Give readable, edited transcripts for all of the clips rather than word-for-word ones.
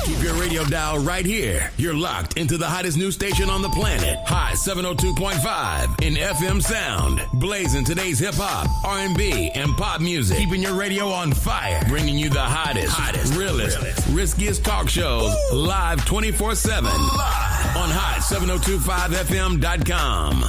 Keep your radio dial right here. You're locked into the hottest news station on the planet. Hot 702.5 in FM sound. Blazing today's hip-hop, R&B, and pop music. Keeping your radio on fire. Bringing you the hottest, realest, riskiest talk shows live 24/7 on hot7025fm.com.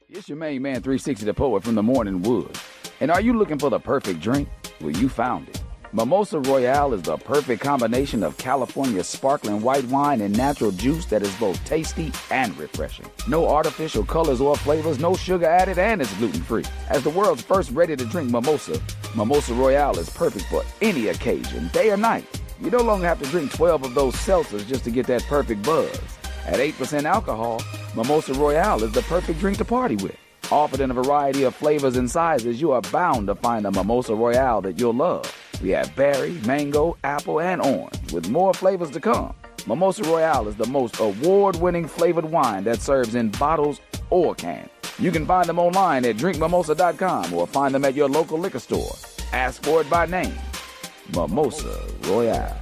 It's your main man 360 the Poet from the Morning Wood. And are you looking for the perfect drink? Well, you found it. Mimosa Royale is the perfect combination of California sparkling white wine and natural juice that is both tasty and refreshing. No artificial colors or flavors, no sugar added, and it's gluten-free. As the world's first ready-to-drink mimosa, Mimosa Royale is perfect for any occasion, day or night. You no longer have to drink 12 of those seltzers just to get that perfect buzz. At 8% alcohol, Mimosa Royale is the perfect drink to party with. Offered in a variety of flavors and sizes, you are bound to find a Mimosa Royale that you'll love. We have berry, mango, apple, and orange, with more flavors to come. Mimosa Royale is the most award-winning flavored wine that serves in bottles or cans. You can find them online at drinkmimosa.com or find them at your local liquor store. Ask for it by name. Mimosa Royale.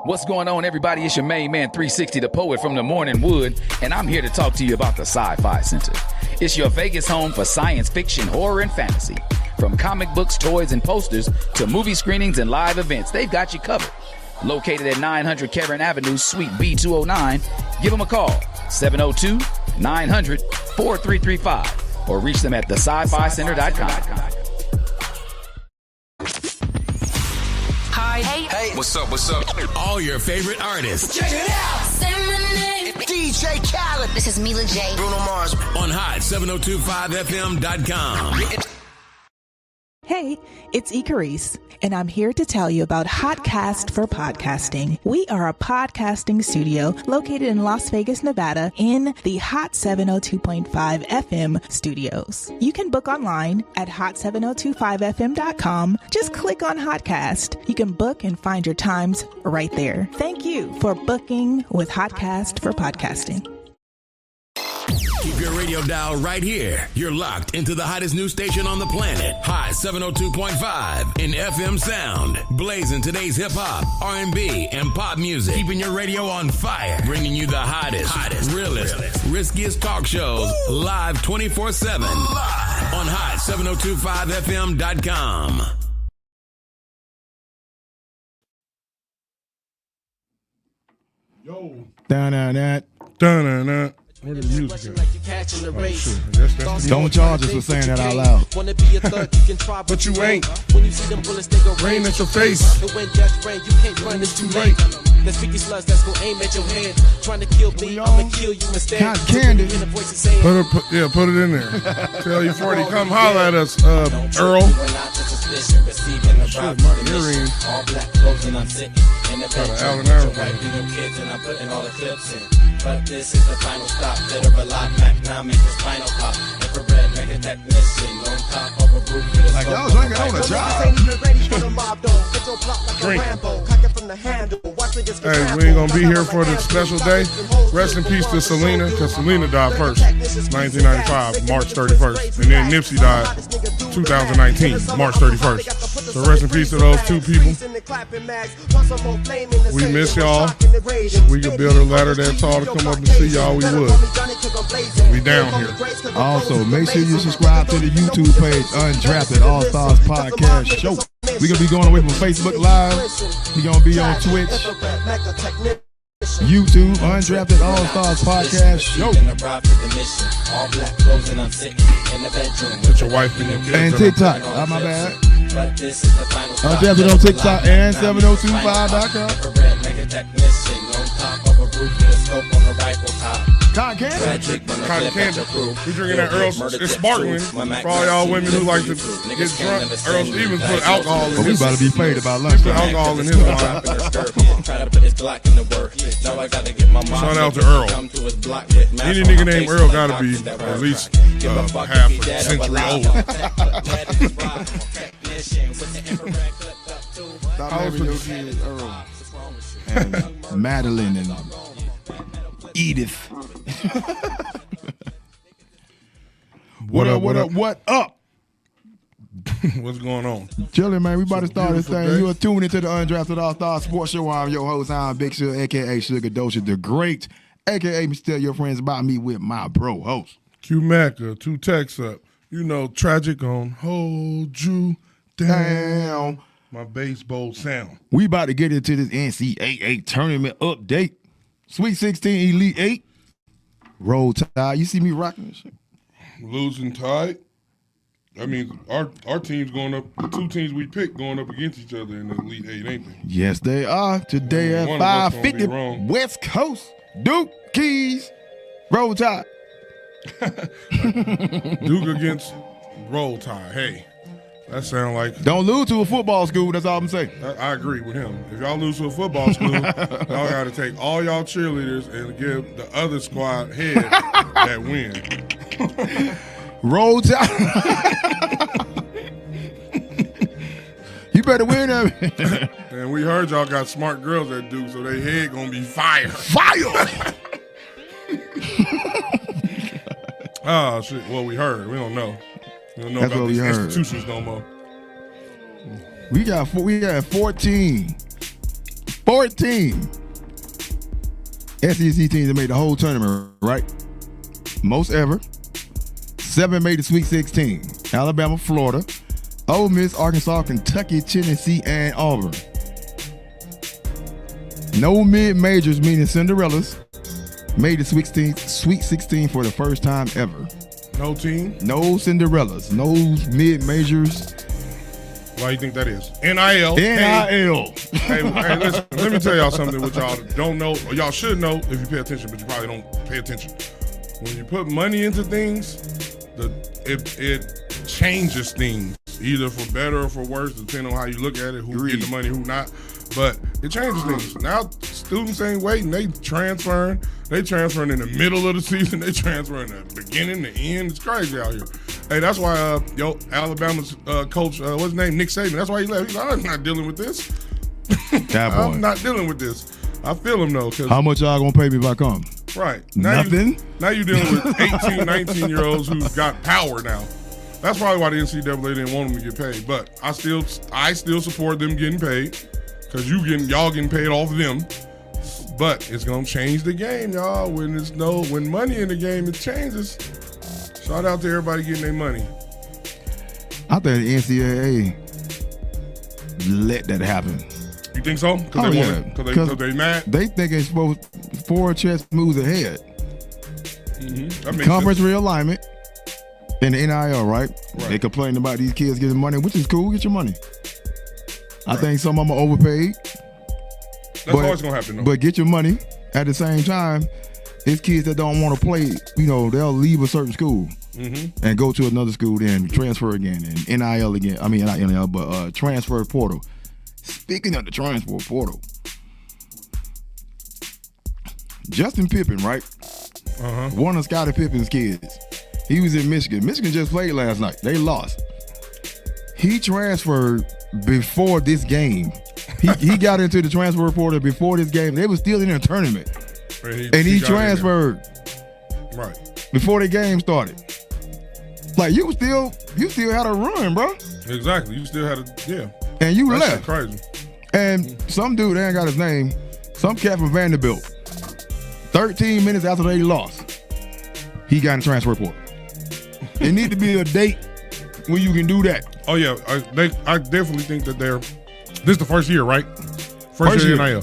What's going on, everybody? It's your main man 360 the Poet from the Morning Wood, and I'm here to talk to you about the Sci-Fi Center. It's your Vegas home for science fiction, horror, and fantasy. From comic books, toys, and posters to movie screenings and live events, they've got you covered. Located at 900 Cameron Avenue, Suite B209, give them a call, 702-900-4335, or reach them at thescificenter.com. Hi. Hey. What's up? All your favorite artists. Check it out. Say my name. DJ Khaled. This is Mila J. Bruno Mars. On hot7025fm.com. Hey, it's Icarice, and I'm here to tell you about Hotcast for Podcasting. We are a podcasting studio located in Las Vegas, Nevada, in the Hot 702.5 FM studios. You can book online at hot7025fm.com. Just click on Hotcast. You can book and find your times right there. Thank you for booking with Hotcast for Podcasting. Keep your radio dial right here. You're locked into the hottest news station on the planet. Hot 702.5 in FM sound. Blazing today's hip-hop, R&B, and pop music. Keeping your radio on fire. Bringing you the hottest, realest, riskiest talk shows live 24/7 on hot7025fm.com. Yo. Dun-dun-dun. Dun-dun-dun. Where the music at? Oh, shit. That's Don't charge us for saying that out loud. But you ain't. Rain at your face. It's too late. Let's speak these slugs that's gonna aim at your head. Trying to kill me, I'ma kill you instead. Cotton candy. Put it in there. Tell you 40, come holler at us, Earl. Shit, my earring. Got an Allen Iverson. But this is the final stop. Literal lock, Mac 9, make this final pop. Infrared, make a technician. On top of a roof with a Like y'all drinking on the job. Drink. Hey, we ain't gonna be here for the special day. Rest in peace to Selena, because Selena died first, 1995, March 31st. And then Nipsey died 2019, March 31st. So rest in peace to those two people. We miss y'all. If we could build a ladder that tall to come up and see y'all, we would. We down here. Also, make sure you subscribe to the YouTube page, Undrafted Allstarz Podcast Show. We're going to be going away from Facebook Live. We're going to be on Twitch, YouTube, Undrafted Allstarz Podcast Show. Put your wife in your kids. And TikTok. My bad. Undrafted on TikTok and 7025.com. Cotton candy. Cotton candy. We drinking that Earl. It's sparkling. For all y'all women who like to get drunk, Earl Stevens put alcohol in his. We about to be paid about lunch. Put alcohol in his wine. Shout out to Earl. Any nigga named Earl gotta be at least half a century old. Earl. And Madeline and Edith. What up? What's going on? Chilling, man. We about to start this thing. Day. You are tuned into the Undrafted Allstarz Sports Show. I'm your host, I'm Big Sugar, a.k.a. Sugar Dosha the Great, a.k.a. Tell your friends about me with my bro host. Q-MECCA, 2 texts up. You know, tragic on Hold You Down. My baseball sound. We about to get into this NCAA tournament update. Sweet 16, Elite 8. Roll Tide. You see me rocking this shit? Losing Tide. I mean, our team's going up, the 2 teams we picked going up against each other in the Elite 8, ain't they? Yes, they are. Today at 5:50, West Coast, Duke, Keys, Roll Tide. Duke against Roll Tide. Hey, that sound like... Don't lose to a football school, that's all I'm saying. I agree with him. If y'all lose to a football school, y'all got to take all y'all cheerleaders and give the other squad head that win. Roll Tide. You better win that. And we heard y'all got smart girls at Duke, so they head gonna be fire. Fire! Oh, shit. Well, we heard. We don't know. We don't know That's about what we these heard. institutions no more. We had 14 SEC teams that made the whole tournament, right? Most ever. 7 made the Sweet 16. Alabama, Florida, Ole Miss, Arkansas, Kentucky, Tennessee, and Auburn. No mid-majors, meaning Cinderellas, made the Sweet 16 for the first time ever. No team? No Cinderellas, no mid-majors. Why do you think that is? NIL. Hey, listen, let me tell y'all something which y'all don't know, or y'all should know if you pay attention, but you probably don't pay attention. When you put money into things, it changes things, either for better or for worse, depending on how you look at it, who get the money, who not. But it changes things. Now students ain't waiting. They transferring. They transferring in the middle of the season. They transferring in the beginning, the end. It's crazy out here. Hey, that's why Alabama's coach, what's his name, Nick Saban, that's why he left. He's like, I'm not dealing with this. I'm not dealing with this. I feel him though. How much y'all gonna pay me if I come? Right. Nothing. Now you're dealing with 18, 19-year-olds who've got power now. That's probably why the NCAA didn't want them to get paid. But I still support them getting paid because y'all getting paid off of them. But it's gonna change the game, y'all. When money in the game, it changes. Shout out to everybody getting their money. I think the NCAA let that happen. You think so? Because they mad? They think it's supposed 4 chess moves ahead. Mm-hmm. Conference realignment and the NIL, right? They complain about these kids getting money, which is cool. Get your money. I think some of them are overpaid. That's always going to happen, though. But get your money. At the same time, it's kids that don't want to play. They'll leave a certain school and go to another school, then transfer again, and NIL again. I mean, not NIL, but transfer portal. Speaking of the transfer portal, Justin Pippen, right? One of Scottie Pippen's kids. He was in Michigan. Michigan just played last night. They lost. He transferred before this game. He got into the transfer portal before this game. They were still in a tournament. And he transferred before the game started. Like, you still had a run, bro. Exactly. You still had a, And you left. Crazy. And some dude, they ain't got his name, some cat from Vanderbilt, 13 minutes after they lost, he got in the transfer portal. It need to be a date when you can do that. Oh, yeah. I definitely think that this is the first year, right? First year NIL.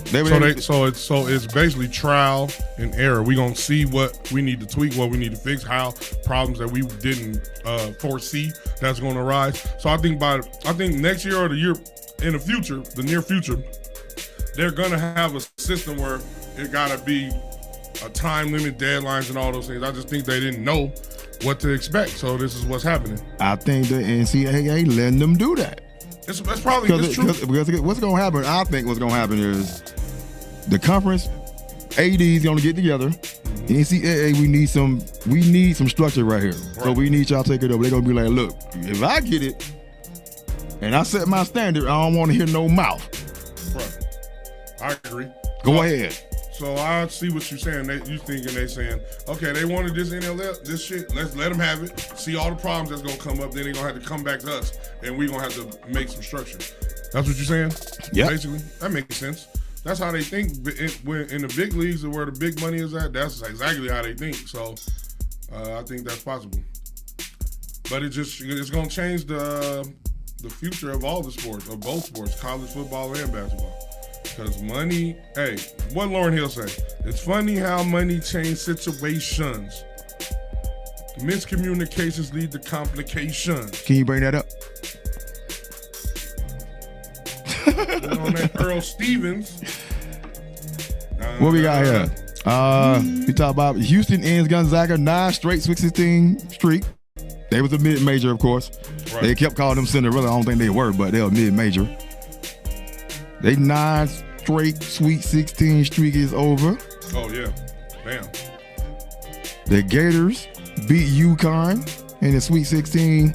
So it's basically trial and error. We're going to see what we need to tweak, what we need to fix, how problems that we didn't foresee that's going to arise. So I think next year or the year in the future, the near future, they're going to have a system where it got to be a time limit, deadlines, and all those things. I just think they didn't know what to expect. So this is what's happening. I think the NCAA letting them do that. That's probably true. Because what's going to happen, I think what's going to happen is the conference AD is going to get together. NCAA, we need some structure right here. Right. So we need y'all to take it over. They're going to be like, look, if I get it and I set my standard, I don't want to hear no mouth. Right. I agree. Go ahead. So I see what you're saying. You thinking they saying, okay, they wanted this NLL, this shit. Let's let them have it. See all the problems that's gonna come up. Then they're gonna have to come back to us, and we're gonna have to make some structure. That's what you're saying. Yeah. Basically, that makes sense. That's how they think. When in the big leagues, where the big money is at, that's exactly how they think. So I think that's possible. But it's gonna change the future of all the sports, of both sports, college football and basketball. Because money, hey, what Lauryn Hill say? It's funny how money changes situations. Miscommunications lead to complications. Can you bring that up? On that Earl Stevens. What we got here? We talk about Houston ends Gonzaga 9 straight Sweet 16 streak. They was a mid-major, of course. Right. They kept calling them Cinderella. I don't think they were, but they were mid-major. They 9 straight Sweet 16 streak is over. Oh, yeah. Damn. The Gators beat UConn in the Sweet 16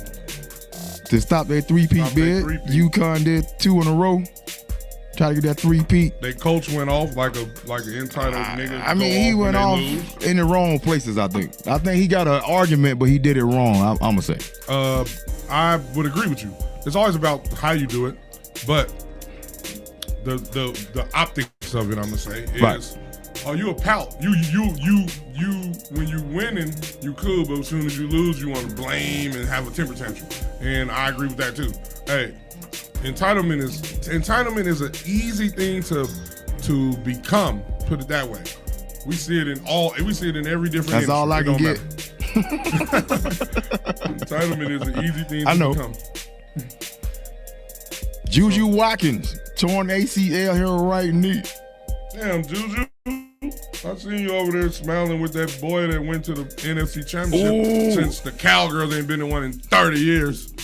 to stop their three-peat bid. UConn did 2 in a row. Try to get that three-peat. Their coach went off like an entitled nigga. I mean, he went off in the wrong places, I think. I think he got an argument, but he did it wrong, I'm going to say. I would agree with you. It's always about how you do it, but the optics of it, I'm going to say, is, right. Oh, you a pout. You when you winning, you cool, but as soon as you lose, you want to blame and have a temper tantrum. And I agree with that too. Hey, entitlement is an easy thing to become. Put it that way. We see it in every different. That's all I can get. Entitlement is an easy thing to become. Juju Watkins torn ACL here right knee. Damn, Juju. I seen you over there smiling with that boy that went to the NFC Championship since the Cowgirls ain't been in one in 30 years.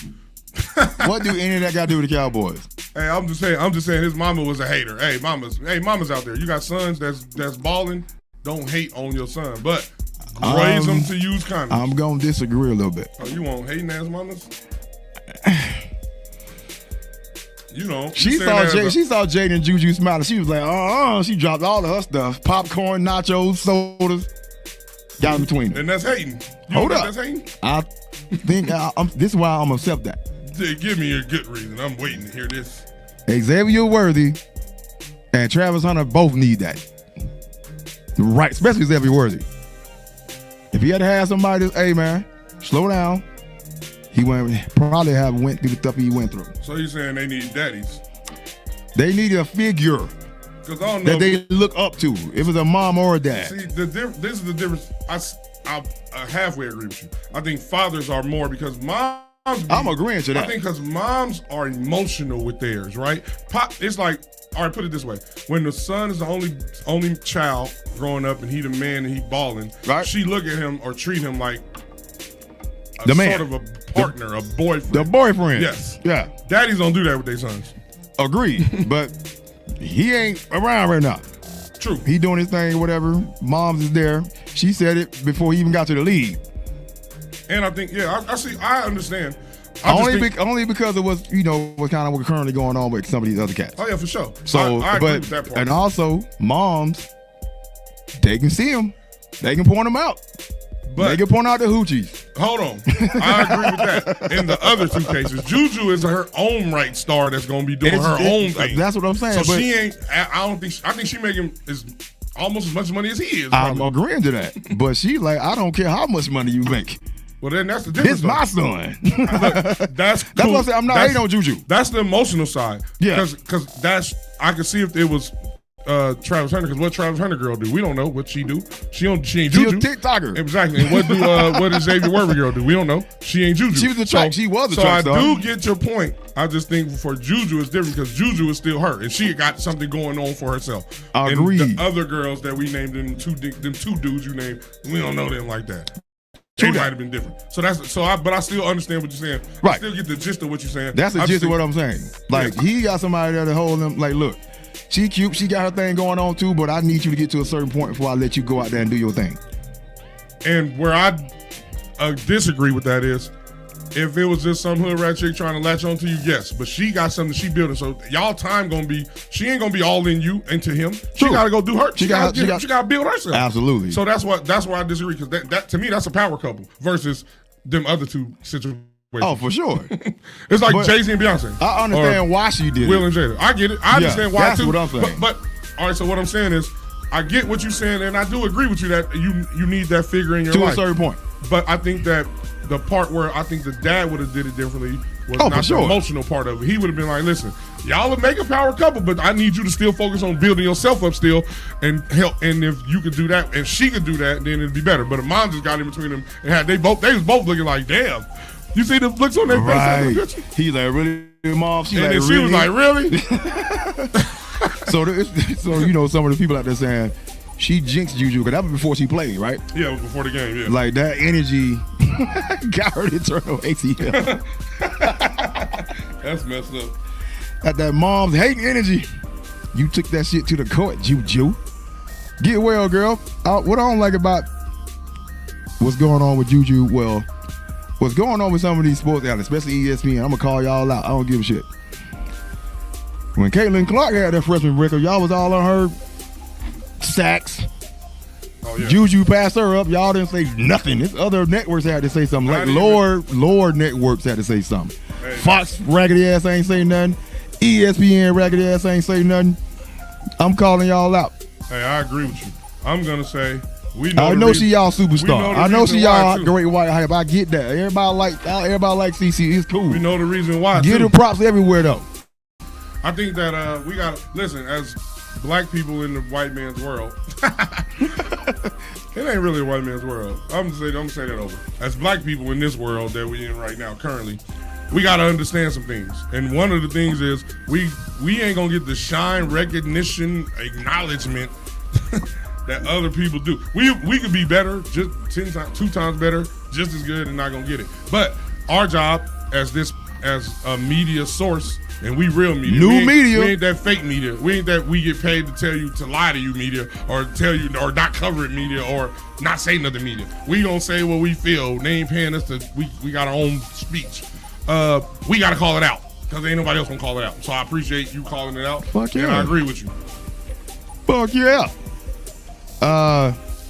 What do any of that got to do with the Cowboys? Hey, I'm just saying his mama was a hater. Hey, mamas out there. You got sons that's balling. Don't hate on your son, but raise them to use condoms. I'm gonna disagree a little bit. Oh, you want hating ass mamas? You know, she saw Jaden and Juju smiling. She was like, she dropped all of her stuff. Popcorn, nachos, sodas. Got in between them. And that's hating. Hold up. That's hating? I think this is why I'm going to accept that. Give me a good reason. I'm waiting to hear this. Xavier Worthy and Travis Hunter both need that. Right, especially Xavier Worthy. If he had to have somebody that's, hey, man, slow down. He probably went through the stuff he went through. So you're saying they need daddies? They need a figure that they look up to. If it's a mom or a dad. See, this is the difference. I halfway agree with you. I think fathers are more because moms. I'm agreeing to that. I think because moms are emotional with theirs, right? It's like, all right, put it this way: when the son is the only child growing up and he the man and he balling, right? She look at him or treat him like the man, sort of a partner, a boyfriend. The boyfriend. Yes. Yeah. Daddies don't do that with their sons. Agreed. But he ain't around right now. True. He doing his thing, whatever. Mom's is there. She said it before he even got to the league. And I think, I see, I understand. Only because of what's what's currently going on with some of these other cats. Oh yeah, for sure. So I agree with that part. And also, moms, they can see him. They can point them out. But they can point out the hoochies. Hold on. I agree with that. In the other two cases, Juju is her own right star that's going to be doing her own thing. That's what I'm saying. So she ain't, I think she making almost as much money as he is. I'm agreeing to that. But she like, I don't care how much money you make. Well, then that's the difference. It's my son. Look, that's cool. That's what I'm saying. I'm not hating on Juju. That's the emotional side. Yeah. Because I can see if it was Travis Hunter, because what Travis Hunter girl do? We don't know what she do. She ain't Juju. She a TikToker. Exactly. And what does Xavier Worthy girl do? We don't know. She ain't Juju. She was a track. She was a track star. So I do get your point. I just think for Juju it's different because Juju is still her, and she got something going on for herself. Agreed. And the other girls that we named, them two dudes you named, we don't know them like that. They might have been different. But I still understand what you're saying. Right. I still get the gist of what you're saying. That's the gist of what I'm saying. Like, he got somebody there to hold him. Like, look, she cute. She got her thing going on too, but I need you to get to a certain point before I let you go out there and do your thing. And where I disagree with that is, If it was just some hood rat chick trying to latch onto you, yes. But she got something she building. So y'all time gonna be, she ain't gonna be all in you into him. She gotta go do her. She gotta build herself. Absolutely. So that's why I disagree, because that to me that's a power couple versus them other two situations. Oh, for sure. It's like Jay-Z and Beyonce. I understand why she did Will it. and Jada. I get it. I understand why that's too. What I'm saying. But all right. So what I'm saying is, I get what you're saying, and I do agree with you that you need that figure in your life to a certain point. But I think that the part where I think the dad would have did it differently was not the emotional part of it. He would have been like, listen, y'all would make a power couple, but I need you to still focus on building yourself up still and help. And if you could do that and she could do that, then it'd be better. But if mom just got in between them and they was both looking like, damn. You see the looks on their face? He's like, really, mom? She was like, really? So you know, some of the people out there saying she jinxed Juju, because that was before she played, right? Yeah, it was before the game, yeah. Like, that energy got her internal ACL. That's messed up. At that mom's hating energy, you took that shit to the court, Juju. Get well, girl. What I don't like about what's going on with Juju, well, what's going on with some of these sports outlets, especially ESPN, I'm going to call y'all out. I don't give a shit. When Caitlin Clark had that freshman record, y'all was all on her sacks. Oh, yeah. Juju passed her up. Y'all didn't say nothing. This other networks had to say something. Like lower networks had to say something. Hey, Fox raggedy ass ain't say nothing. ESPN raggedy ass ain't say nothing. I'm calling y'all out. Hey, I agree with you. I'm going to say, I know she y'all superstar. I know she y'all great white hype. I get that. Everybody like CC. It's cool. We know the reason why. Get her props everywhere though. I think that we got to listen as black people in the white man's world. It ain't really a white man's world. I'm gonna say that over. As black people in this world that we in right now, currently, we got to understand some things. And one of the things is we ain't gonna get the shine, recognition, acknowledgement that other people do. We could be better, just 2 times better, just as good, and not gonna get it. But our job as a media source, and we real media. Media. We ain't that fake media. We ain't that we get paid to tell you to lie to you media, or tell you, or not cover it media, or not say nothing media. We gonna say what we feel. They ain't paying us to. We got our own speech. We gotta call it out, because ain't nobody else gonna call it out. So I appreciate you calling it out. Fuck yeah. And I agree with you. Fuck yeah.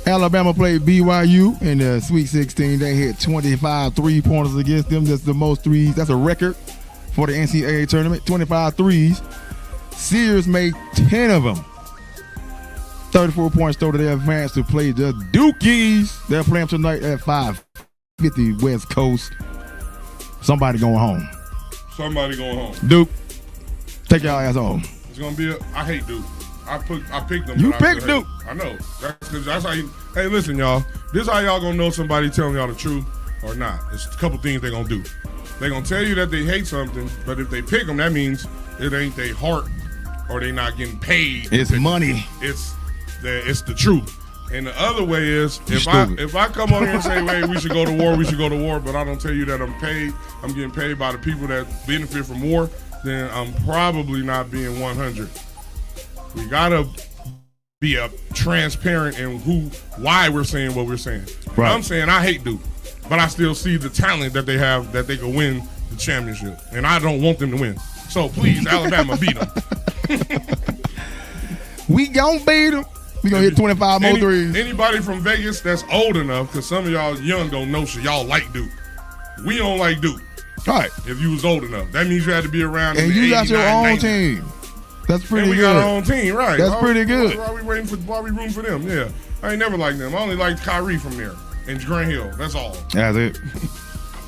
Alabama played BYU in the Sweet 16. They hit 25 3-pointers against them. That's the most threes. That's a record for the NCAA tournament. 25 threes. Sears made 10 of them. 34 points total. They advanced to play the Dukies. They're playing tonight at 5:50 West Coast. Somebody going home. Duke, take y'all ass home. It's gonna be I hate Duke. I picked them. You picked Duke. I know. That's how you. Hey, listen, y'all. This is how y'all gonna know somebody telling y'all the truth or not. There's a couple things they gonna do. They gonna tell you that they hate something, but if they pick them, that means it ain't their heart, or they not getting paid. It's money. It's the truth. And the other way is, if I come on here and say, "Hey, we should go to war," but I don't tell you that I'm getting paid by the people that benefit from war, then I'm probably not being 100. We gotta be transparent in why we're saying what we're saying. Right. I'm saying I hate Duke, but I still see the talent that they have, that they can win the championship, and I don't want them to win. So please, Alabama, beat them. We gon' beat them. We gonna hit 25 more threes. Anybody from Vegas that's old enough, because some of y'all young don't know shit. Y'all like Duke. We don't like Duke. All right. If you was old enough, that means you had to be around. And you got your own team. That's pretty good. We got our own team, right? That's pretty good. Why we rooting for them? Yeah, I ain't never liked them. I only liked Kyrie from there and Grant Hill. That's all. That's it.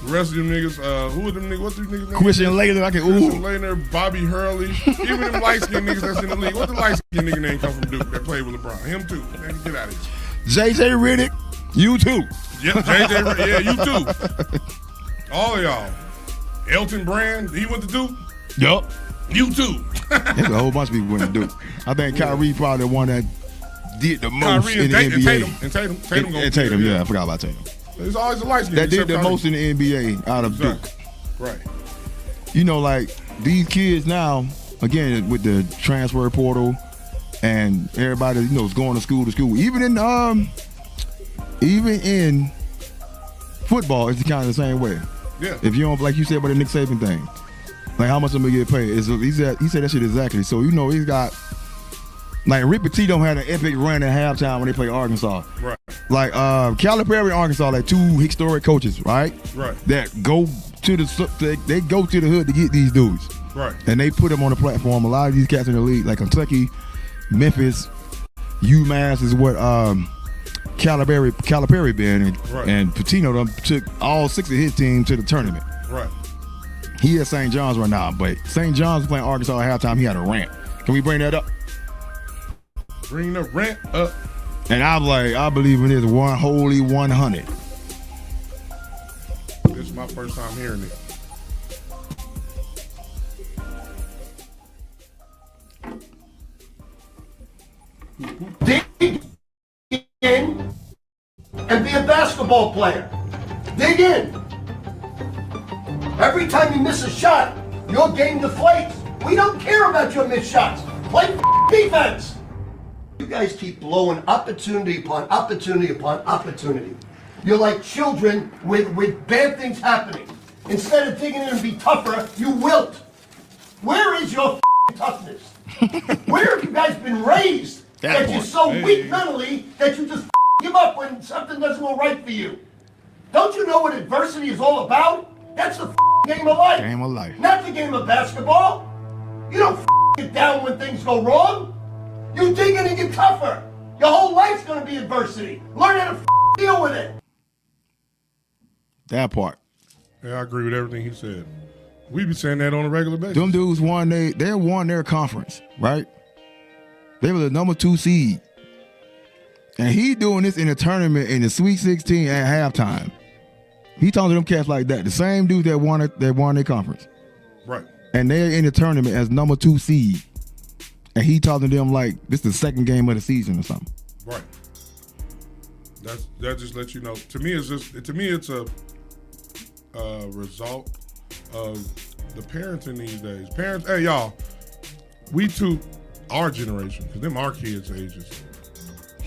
The rest of them niggas, who are them niggas? What's these niggas' names? Christian Laettner, Christian Laettner, Bobby Hurley, even them light skinned niggas that's in the league. What the light skinned nigga name come from Duke that played with LeBron? Him too. Man, get out of here. JJ Redick, you too. Yep, JJ Redick, yeah, you too. All of y'all. Elton Brand, he went to Duke. Yup. You too. There's a whole bunch of people went to Duke. I think Kyrie probably the one that did the most Kyrie in the NBA. And Tatum. Tatum, yeah, I forgot about Tatum. There's always a light skin. That did the most in the NBA out of Duke. Right. You know, like these kids now, again, with the transfer portal and everybody, you know, is going to school. Even in football, it's kind of the same way. Yeah. If you don't, like you said about the Nick Saban thing, like how much I'm gonna get paid. He said that shit exactly. So you know he's got like Rick Pitino had an epic run at halftime when they played Arkansas. Right. Like Calipari and Arkansas, like two historic coaches, right? Right. That go to they go to the hood to get these dudes. Right. And they put them on the platform. A lot of these cats in the league, like Kentucky, Memphis, UMass is what Calipari been, and Pitino them took all 6 of his team to the tournament. Right. He at St. John's right now, but St. John's was playing Arkansas at halftime. He had a rant. Can we bring that up? Bring the rant up. And I'm like, I believe in this one holy 100. This is my first time hearing it. Dig in and be a basketball player. Dig in. Every time you miss a shot, your game deflates. We don't care about your missed shots. Play defense. You guys keep blowing opportunity upon opportunity upon opportunity. You're like children with bad things happening. Instead of digging in and be tougher, you wilt. Where is your toughness? Where have you guys been raised that you're so weak mentally that you just give up when something doesn't go right for you? Don't you know what adversity is all about? That's the game of life. Game of life. Not the game of basketball. You don't get down when things go wrong. You dig in and get tougher. Your whole life's gonna be adversity. Learn how to deal with it. That part. Yeah, I agree with everything he said. We be saying that on a regular basis. Them dudes won their conference, right? They were the number 2 seed. And he doing this in a tournament in the Sweet 16 at halftime. He talking to them cats like that. The same dude that won their conference. Right. And they're in the tournament as number 2 seed. And he talking to them like this is the second game of the season or something. Right. That just lets you know. To me, it's a result of the parenting these days. Parents, hey y'all, our generation, because them our kids' ages.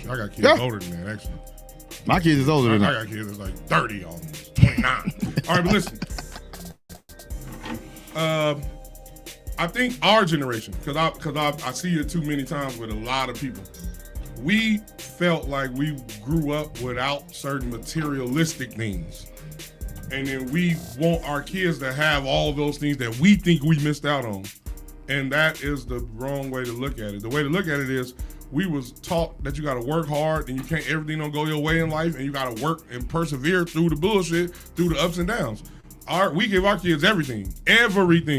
I got kids older than that, actually. My kids is older than that. I got kids that's like 30 almost, 29. All right, but listen. I think our generation, because I see it too many times with a lot of people, we felt like we grew up without certain materialistic things. And then we want our kids to have all those things that we think we missed out on. And that is the wrong way to look at it. The way to look at it is we was taught that you got to work hard and everything don't go your way in life, and you got to work and persevere through the bullshit, through the ups and downs. We give our kids everything.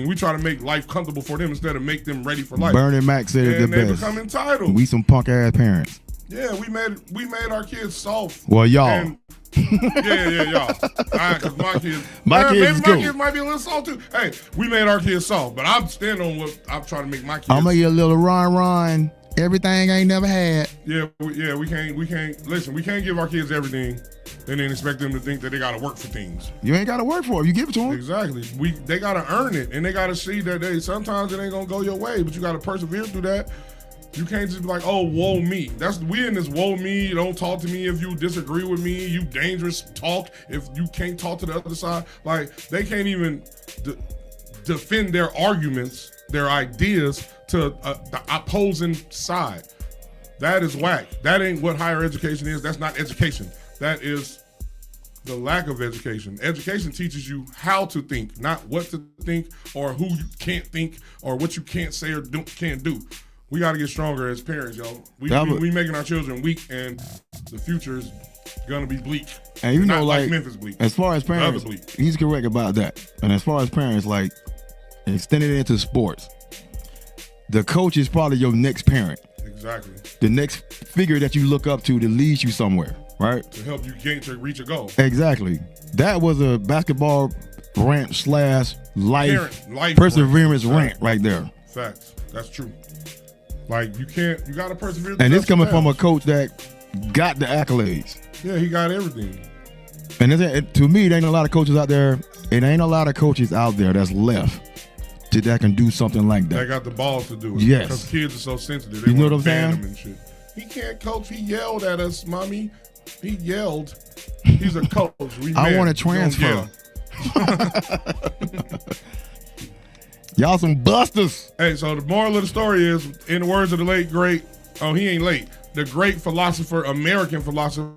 We try to make life comfortable for them instead of make them ready for life. Bernie Mac said it the best. And they become entitled. We some punk ass parents. Yeah, we made our kids soft. Well, y'all. Y'all. Because my kids might be a little soft too. Hey, we made our kids soft, but I'm standing on what I'm trying to make my kids. I'm gonna get a little Ron. Everything I ain't never had. Yeah, we can't listen. We can't give our kids everything and then expect them to think that they gotta work for things. You ain't gotta work for it. You give it to them. Exactly. They gotta earn it, and they gotta see that sometimes it ain't gonna go your way, but you gotta persevere through that. You can't just be like, oh, woe me. We in this woe me. Don't talk to me if you disagree with me. You dangerous talk if you can't talk to the other side. Like, they can't even defend their arguments, their ideas to the opposing side. That is whack. That ain't what higher education is. That's not education. That is the lack of education. Education teaches you how to think, not what to think or who you can't think or what you can't say or can't do. We got to get stronger as parents, y'all. We making our children weak, and the future is gonna be bleak. And you know, like Memphis bleak. As far as parents, he's correct about that. And as far as parents, like extending it into sports, the coach is probably your next parent. Exactly. The next figure that you look up to lead you somewhere, right? To help you reach a goal. Exactly. That was a basketball rant / life perseverance rant right there. Facts. That's true. Like, you got to persevere. And it's coming from a coach that got the accolades. Yeah, he got everything. And to me, there ain't a lot of coaches out there. It ain't a lot of coaches out there that's left that can do something like that. They got the balls to do it. Yes. Because kids are so sensitive. They you know what I'm saying? And shit. He can't coach. He yelled at us, mommy. He yelled. He's a coach. I want to transfer. Y'all some busters. Hey, so the moral of the story is, in the words of the late, great, he ain't late, the great philosopher, American philosopher,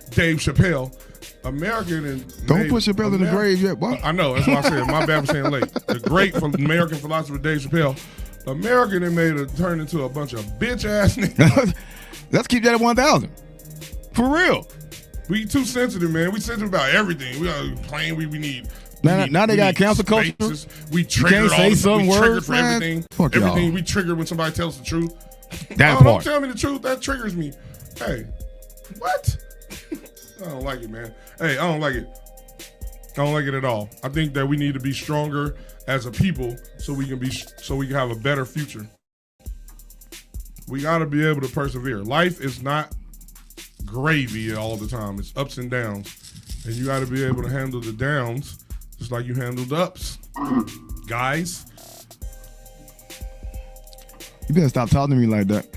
Dave Chappelle, American and Don't put Chappelle in the grave yet, boy. I know, that's what I said. My bad for saying late. The great American philosopher, Dave Chappelle, American and turned into a bunch of bitch-ass niggas. Let's keep that at 1,000. For real. We too sensitive, man. We sensitive about everything. We are playing. We need. Now they got cancel culture. We triggered all the some we words, for man. everything. Fuck everything y'all. we trigger when somebody tells the truth. That Don't part. tell me the truth. That triggers me. Hey, what? I don't like it, man. Hey, I don't like it. I don't like it at all. I think that we need to be stronger as a people so we can have a better future. We got to be able to persevere. Life is not gravy all the time. It's ups and downs. And you got to be able to handle the downs just like you handle the ups. Guys. You better stop talking to me like that.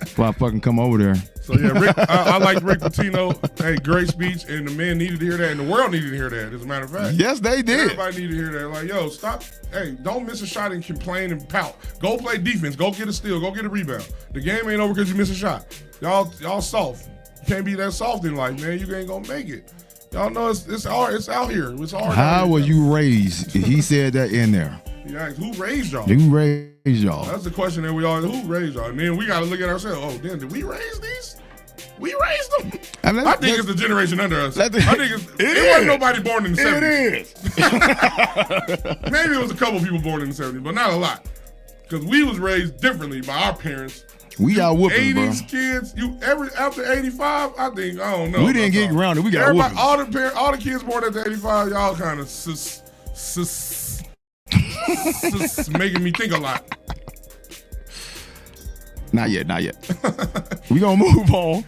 Before I fucking come over there. So yeah, Rick, I like Rick Pitino. Hey, great speech, and the men needed to hear that, and the world needed to hear that, as a matter of fact. Yes, they did. Everybody needed to hear that. Like, yo, stop. Hey, don't miss a shot and complain and pout. Go play defense. Go get a steal. Go get a rebound. The game ain't over because you miss a shot. Y'all soft. You can't be that soft in life, man. You ain't gonna make it. Y'all know it's hard. It's out here. It's hard. How were you raised? He said that in there. Yeah, who raised y'all? Who raised y'all? That's the question that we all. Who raised y'all? And then we got to look at ourselves. Oh, damn, did we raise these? We raised them. I think it's the generation under us. I think it wasn't nobody born in the 70s. It is. Maybe it was a couple people born in the 70s, but not a lot. Because we was raised differently by our parents. We got whoopings, bro. 80s kids, after 85, I don't know. We didn't get grounded. We got whoopings. All the kids born after 85, y'all kind of making me think a lot. Not yet. We gonna move on.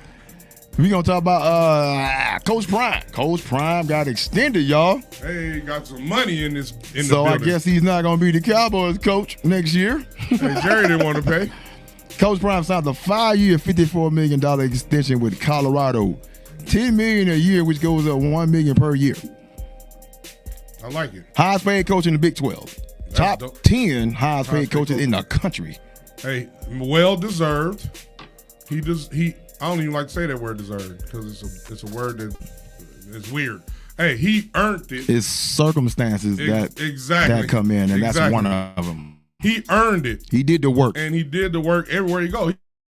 We gonna talk about Coach Prime. Coach Prime got extended, y'all. Hey, got some money in the building. So I guess he's not gonna be the Cowboys coach next year. Hey, Jerry didn't want to pay. Coach Prime signed a 5-year, $54 million extension with Colorado. $10 million a year, which goes up $1 million per year. I like it. Highest paid coach in the Big 12. Top 10 highest paid coaches in the country. Hey, well deserved. I don't even like to say that word deserved because it's a word that is weird. Hey, he earned it. It's circumstances that come in, and that's one of them. He earned it. He did the work. And he did the work everywhere he go.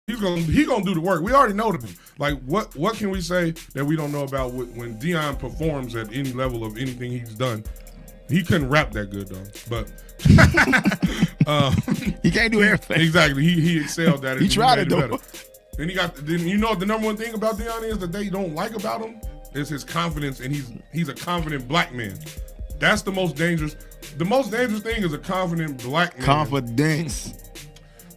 He's gonna do the work. We already know them. Like what can we say that we don't know about when Deion performs at any level of anything he's done? He couldn't rap that good though, but he can't do everything. Exactly. He excelled at it. He tried it though. And you know what the number one thing about Deion is that they don't like about him is his confidence, and he's a confident black man. That's the most dangerous. The most dangerous thing is a confident black man. Confidence.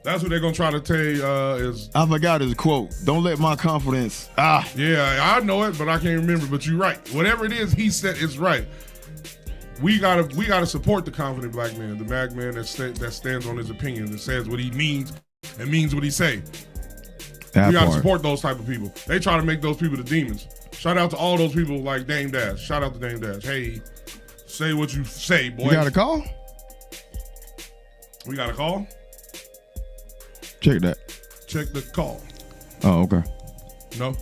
That's what they're gonna try to tell you is. I forgot his quote. Don't let my confidence. Yeah, I know it, but I can't remember. But you're right. Whatever it is, he said it's right. We gotta support the confident black man, the black man that stands on his opinion, that says what he means and means what he say. We gotta support those type of people. They try to make those people the demons. Shout out to all those people like Dame Dash. Shout out to Dame Dash. Hey, say what you say, boy. You got a call? We got a call? Check that. Check the call. Oh, okay. No?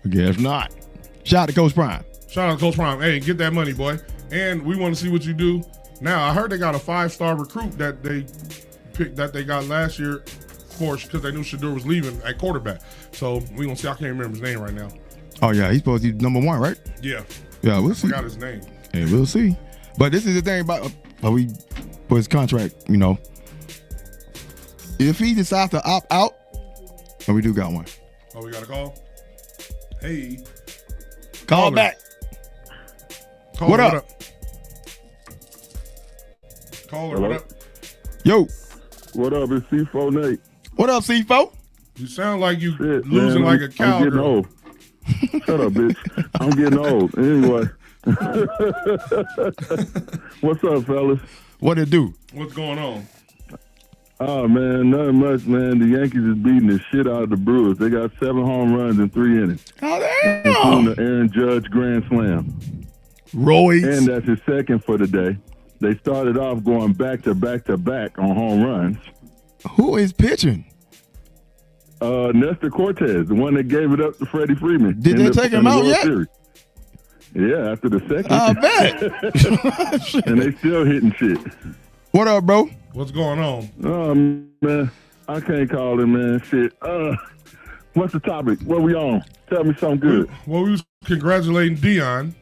I guess not. Shout out to Coach Prime. Shout out to Coach Prime. Hey, get that money, boy. And we want to see what you do. Now, I heard they got a 5-star recruit that they got last year because they knew Shedeur was leaving at quarterback. So we gonna see. I can't remember his name right now. Oh yeah, he's supposed to be number 1, right? Yeah. Yeah, we'll see. I forgot his name. Hey, we'll see. But this is the thing about we for his contract. You know, if he decides to opt out, and we do got one. Oh, we got a call. Hey. Call back. Caller, what up? Caller, hello? what up? Yo. What up? It's C4 Nate. What up, C4? You sound like you losing like a cowgirl. I'm getting old. Shut up, bitch. I'm getting old. Anyway. What's up, fellas? What it do? What's going on? Oh, man, nothing much, man. The Yankees is beating the shit out of the Brewers. They got 7 home runs in 3 innings. Oh, damn. Including the Aaron Judge grand slam. Royce. And that's his second for the day. They started off going back to back to back on home runs. Who is pitching? Nestor Cortez, the one that gave it up to Freddie Freeman. Did they take him out yet? Series. Yeah, after the second. I bet. And they still hitting shit. What up, bro? What's going on? Oh, man. I can't call it, man. Shit. What's the topic? What we on? Tell me something good. Well, we was congratulating Dion.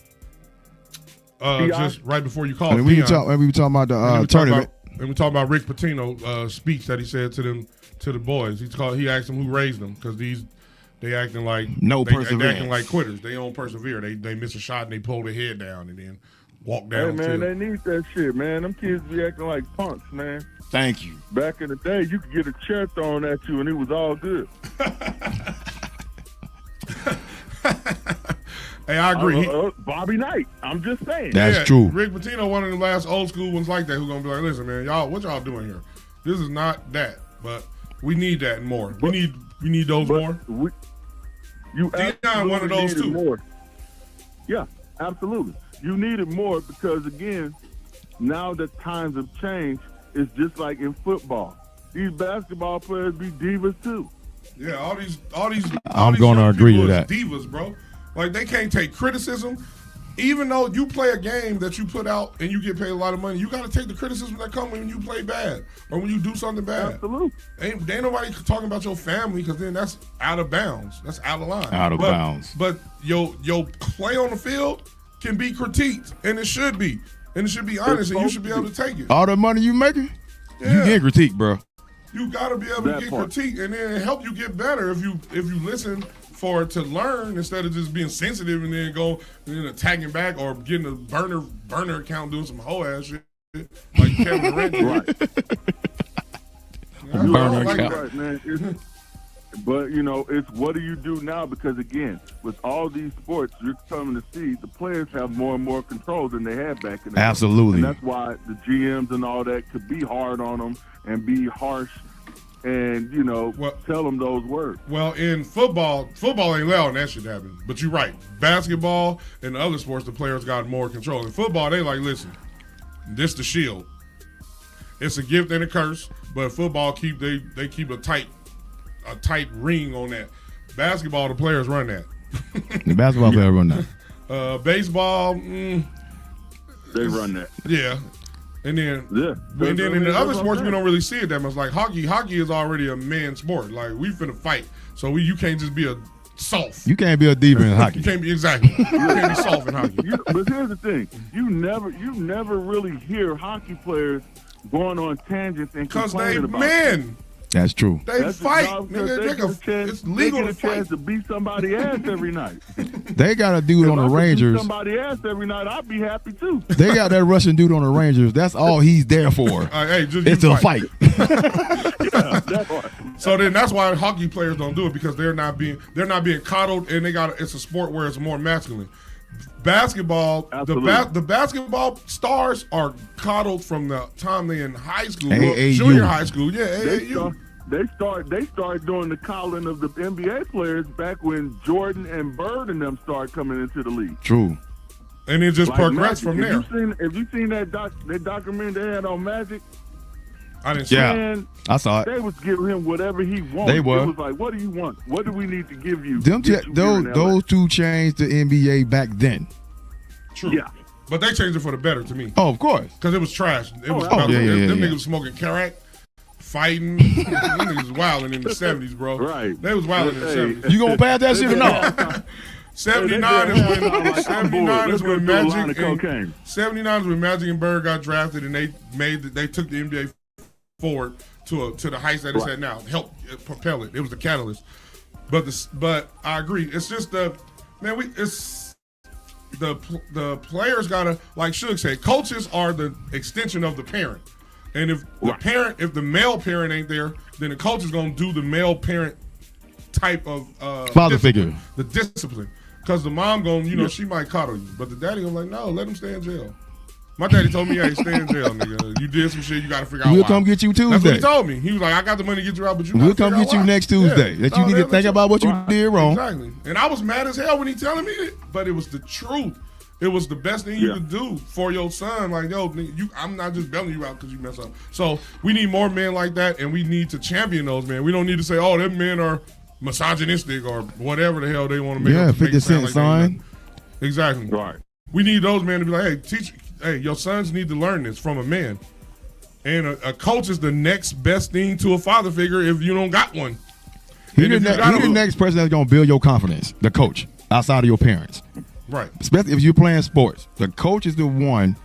Just right before you called Dion. We were talking about the tournament. And we talking about Rick Pitino speech that he said to the boys. He asked them who raised them because they acting like perseverance. They acting like quitters. They don't persevere. They miss a shot and they pull their head down and then walk down. Hey man, they need that shit, man. Them kids be acting like punks, man. Thank you. Back in the day, you could get a chair thrown at you and it was all good. Hey, I agree. Bobby Knight. I'm just saying. That's true. Rick Pitino, one of the last old school ones like that, who's gonna be like, listen, man, y'all, what y'all doing here? This is not that, but we need that and more. We need those more. Dion one of those too. More. Yeah, absolutely. You need it more because again, now that times have changed, it's just like in football. These basketball players be divas too. Yeah, all these. I'm gonna agree with that. Divas, bro. Like, they can't take criticism. Even though you play a game that you put out and you get paid a lot of money, you got to take the criticism that comes when you play bad or when you do something bad. Absolutely. Ain't nobody talking about your family because then that's out of bounds. That's out of line. Out of bounds. But your play on the field can be critiqued, and it should be. And it should be honest, and you should be able to take it. All the money you making, you get critiqued, bro. You got to be able to get critiqued, and then help you get better if you listen for it to learn instead of just being sensitive and then go and then attacking back or getting a burner account doing some hoe ass shit like Kevin Durant did. Right. Burner account. Right, man. But you know, it's what do you do now? Because again, with all these sports, you're coming to see the players have more and more control than they had back in the day. Absolutely. And that's why the GMs and all that could be hard on them and be harsh. And, you know, tell them those words. Well, in football ain't allowing that shit to happen. But you're right. Basketball and other sports, the players got more control. In football, they like, listen, this the shield. It's a gift and a curse, but football they keep a tight ring on that. Basketball, the players run that. The basketball players run that. Baseball, they run that. Yeah. And then in the other sports, we don't really see it that much. Like hockey. Hockey is already a man's sport. Like, we finna fight. So you can't just be a soft. You can't be a diva in hockey. You can't be, exactly. You can't be soft in hockey. But here's the thing. You never really hear hockey players going on tangents and complaining about it. Because they men. That's true. They fight. Nigga, it's legal to to fight. Chance to beat somebody's ass every night. They got a dude on the Rangers. Beat somebody's ass every night, I'd be happy too. They got that Russian dude on the Rangers. That's all he's there for. It's a fight. Yeah, that's right. So then that's why hockey players don't do it, because they're not being coddled, and it's a sport where it's more masculine. Basketball, the basketball stars are coddled from the time they're in high school, junior high school. Yeah, AAU. They start doing the coddling of the NBA players back when Jordan and Bird and them start coming into the league. True. And it just progressed from there. Have you seen that documentary they had on Magic? I didn't see it. Man, I saw it. They was giving him whatever he wanted. They were. It was like, what do you want? What do we need to give you? Those two changed the NBA back then. True. Yeah. But they changed it for the better to me. Oh, of course. Because it was trash. It was them niggas was smoking crack, fighting. Them niggas was wilding in the 70s, bro. Right. They was wilding in the 70s. You gonna pass that shit or not? 79 is when Magic and Bird got drafted, and they took the NBA forward to the heights that it's at now. Helped propel it. It was the catalyst. But I agree. It's just the players gotta, like Suge said, coaches are the extension of the parent. And if the male parent ain't there, then the coach is gonna do the male parent type of father figure. The discipline. Because the mom she might coddle you. But the daddy gonna like, no, let him stay in jail. My daddy told me, hey, stay in jail, nigga. You did some shit, you got to figure out why. We'll come get you Tuesday. That's what he told me. He was like, I got the money to get you out, but we'll come get you next Tuesday. You need to think about what you did wrong. Exactly. And I was mad as hell when he telling me it, but it was the truth. It was the best thing you could do for your son. Like, yo, I'm not just bailing you out because you mess up. So we need more men like that, and we need to champion those men. We don't need to say, oh, them men are misogynistic or whatever the hell they want to make. Yeah, 50 Cent sign. Exactly. Right. We need those men to be like, hey, your sons need to learn this from a man. And a coach is the next best thing to a father figure if you don't got one. He's the next person that's going to build your confidence, the coach, outside of your parents. Right. Especially if you're playing sports. The coach is the one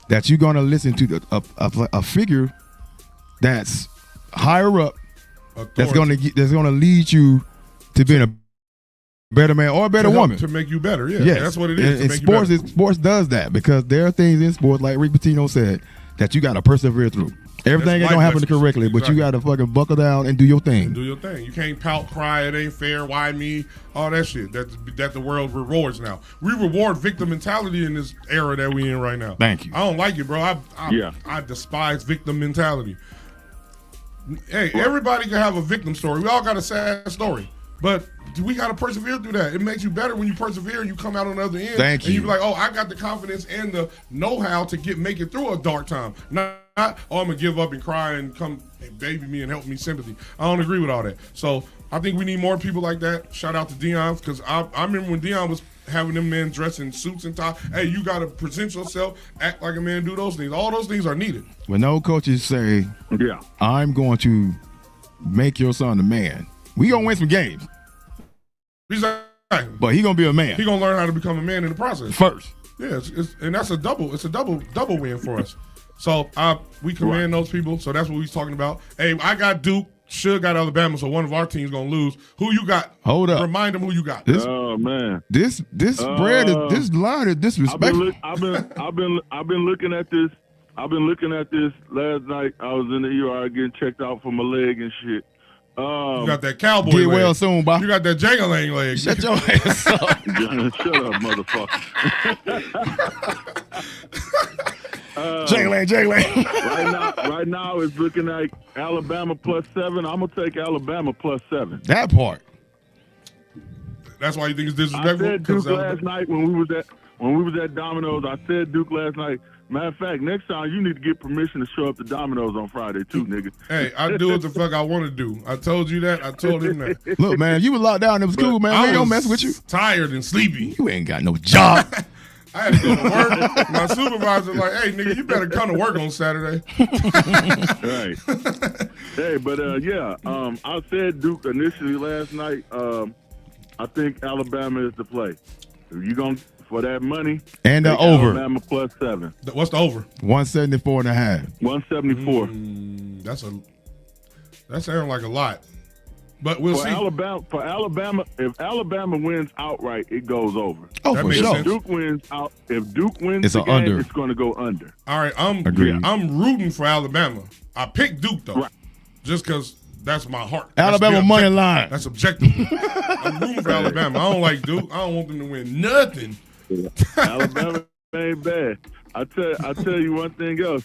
that you're going to listen to, a figure that's higher up, that's going to lead you to being a better man or a better woman. To make you better, yeah. Yes. That's what it is. And sports does that because there are things in sports, like Rick Pitino said, that you got to persevere through. Everything ain't going to happen correctly, but you got to fucking buckle down and do your thing. You can't pout, cry, it ain't fair, why me, all that shit that the world rewards now. We reward victim mentality in this era that we in right now. Thank you. I don't like it, bro. I despise victim mentality. Hey, everybody can have a victim story. We all got a sad story. But we got to persevere through that. It makes you better when you persevere and you come out on the other end. Thank you. And you be like, oh, I got the confidence and the know-how to make it through a dark time. Not, oh, I'm going to give up and cry and come baby me and help me sympathy. I don't agree with all that. So I think we need more people like that. Shout out to Deion, because I remember when Deion was having them men dressed in suits and ties. Hey, you got to present yourself, act like a man, do those things. All those things are needed. When no coaches say, I'm going to make your son a man, we going to win some games. Exactly. But he gonna be a man. He gonna learn how to become a man in the process first. Yeah, and that's a double win for us. So we commend those people. So that's what we was talking about. Hey, I got Duke. Suge got Alabama. So one of our teams gonna lose. Who you got? Hold up. Remind them who you got. Oh man, this spread is this line is disrespectful. I've been looking at this. I've been looking at this last night. I was in the ER getting checked out for my leg and shit. You got that cowboy get leg. Well soon, boy. You got that Jangalang leg. Shut your ass up. Shut up, motherfucker. Jangalang. Right now it's looking like Alabama +7. I'm gonna take Alabama +7. That part. That's why you think it's disrespectful? I said Duke last night when we was at Domino's. I said Duke last night. Matter of fact, next time you need to get permission to show up to Domino's on Friday too, nigga. Hey, I do what the fuck I want to do. I told you that. I told him that. Look, man, you was locked down. It was cool, man. We don't mess with you. Tired and sleepy. You ain't got no job. I had to go to work. My supervisor was like, hey, nigga, you better come to work on Saturday. Right. Hey, but I said Duke initially last night. I think Alabama is the play. If you going for that money. And the over. Alabama +7. What's the over? 174.5. 174. That sounds like a lot. But we'll see. For Alabama, if Alabama wins outright, it goes over. Oh, for sure. If Duke wins it's the an game, under. it's going to go under. All right, I'm rooting for Alabama. I picked Duke though, just because that's my heart. Alabama money line. That's objective. I'm rooting for Alabama. I don't like Duke. I don't want them to win nothing. Alabama ain't bad. I tell you one thing else.